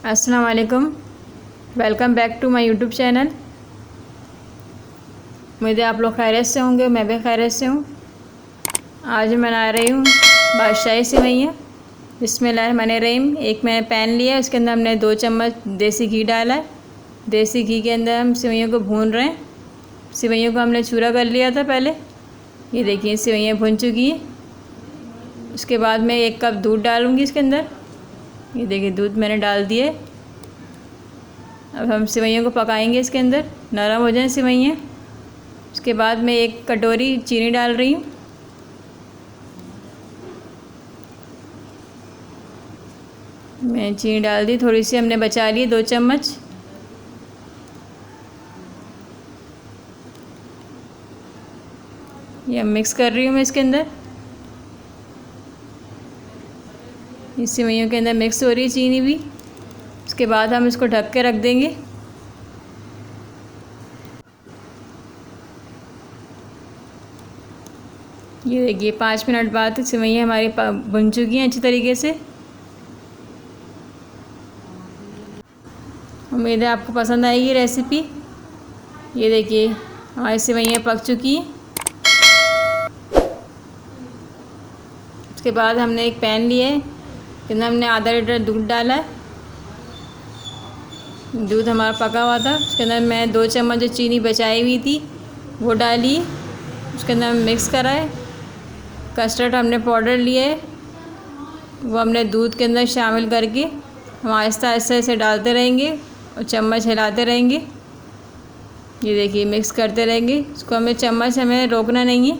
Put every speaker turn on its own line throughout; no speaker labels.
अस्सलाम वालेकुम। Welcome back to my YouTube channel. मुझे आप लोग खैरियत से होंगे, मैं भी खैरियत से हूँ। आज मैं बना रही हूँ बादशाही सेवइयाँ। बिस्मिल्लाहिर्रहमानिर्रहीम। एक मैं पैन लिया, उसके अंदर हमने 2 चम्मच देसी घी डाला है। देसी घी के अंदर हम सेवइयों को भून रहे हैं। सेवइयों को हमने चूरा कर लिया था पहले। ये देखिए सेवइयाँ भुन चुकी हैं। उसके बाद मैं 1 कप दूध डालूँगी इसके अंदर। ये देखिए दूध मैंने डाल दिए। अब हम सेवइयों को पकाएंगे इसके अंदर, नरम हो जाएं सेवइयाँ। उसके बाद मैं 1 कटोरी चीनी डाल रही हूँ। मैं चीनी डाल दी, थोड़ी सी हमने बचा ली 2 चम्मच। ये अब मिक्स कर रही हूँ मैं इसके अंदर। इस सेवइयों के अंदर मिक्स हो रही है चीनी भी। उसके बाद हम इसको ढक के रख देंगे। ये देखिए 5 मिनट बाद सेवइयाँ हमारी बन चुकी हैं अच्छी तरीके से। उम्मीद है आपको पसंद आएगी रेसिपी। ये देखिए हमारी सेवइयाँ पक चुकी हैं। उसके बाद हमने एक पैन लिया है, इसके अंदर हमने आधा लीटर दूध डाला है। दूध हमारा पका हुआ था। उसके अंदर मैं 2 चम्मच जो चीनी बचाई हुई थी वो डाली। उसके अंदर मिक्स करा है। कस्टर्ड हमने पाउडर लिया है, वो हमने दूध के अंदर शामिल करके हम आहिस्ता आहिस्ता इसे डालते रहेंगे और चम्मच हिलाते रहेंगे। ये देखिए मिक्स करते रहेंगे इसको, हमें रोकना नहीं है।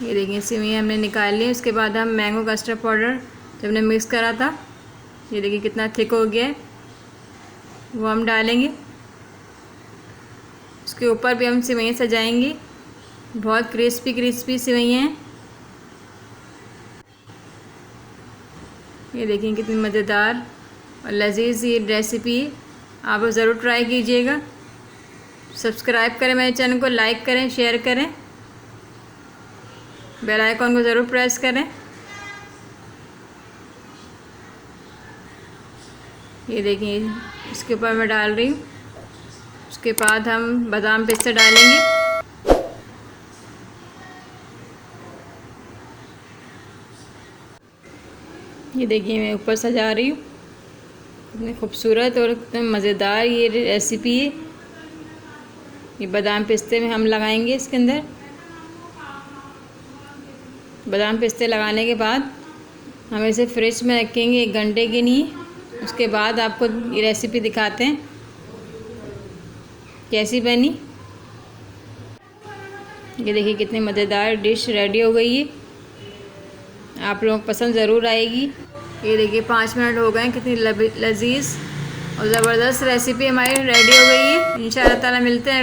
ये देखिए सेवइयाँ हमने निकाल ली। उसके बाद हम मैंगो कस्टर्ड पाउडर जब हमने मिक्स करा था, ये देखिए कितना थिक हो गया है, वो हम डालेंगे। उसके ऊपर भी हम सेवइयाँ सजाएंगे। बहुत क्रिस्पी क्रिस्पी सेवइयाँ हैं। ये देखिए कितनी मज़ेदार और लजीज ये रेसिपी है। आप ज़रूर ट्राई कीजिएगा। सब्सक्राइब करें मेरे चैनल को, लाइक करें, शेयर करें, बेल आइकॉन को ज़रूर प्रेस करें। ये देखिए इसके ऊपर मैं डाल रही हूँ। उसके बाद हम बादाम पिस्ता डालेंगे। ये देखिए मैं ऊपर सजा रही हूँ। इतनी खूबसूरत और इतनी मज़ेदार ये रेसिपी है। ये बादाम पिस्ते में हम लगाएंगे इसके अंदर। बादाम पिस्ते लगाने के बाद हम इसे फ्रिज में रखेंगे 1 घंटे के लिए। उसके बाद आपको ये रेसिपी दिखाते हैं कैसी बनी। ये देखिए कितनी मज़ेदार डिश रेडी हो गई है। आप लोगों को पसंद ज़रूर आएगी। ये देखिए 5 मिनट हो गए, कितनी लजीज और ज़बरदस्त रेसिपी हमारी रेडी हो गई है। इंशाअल्लाह ताला मिलते हैं।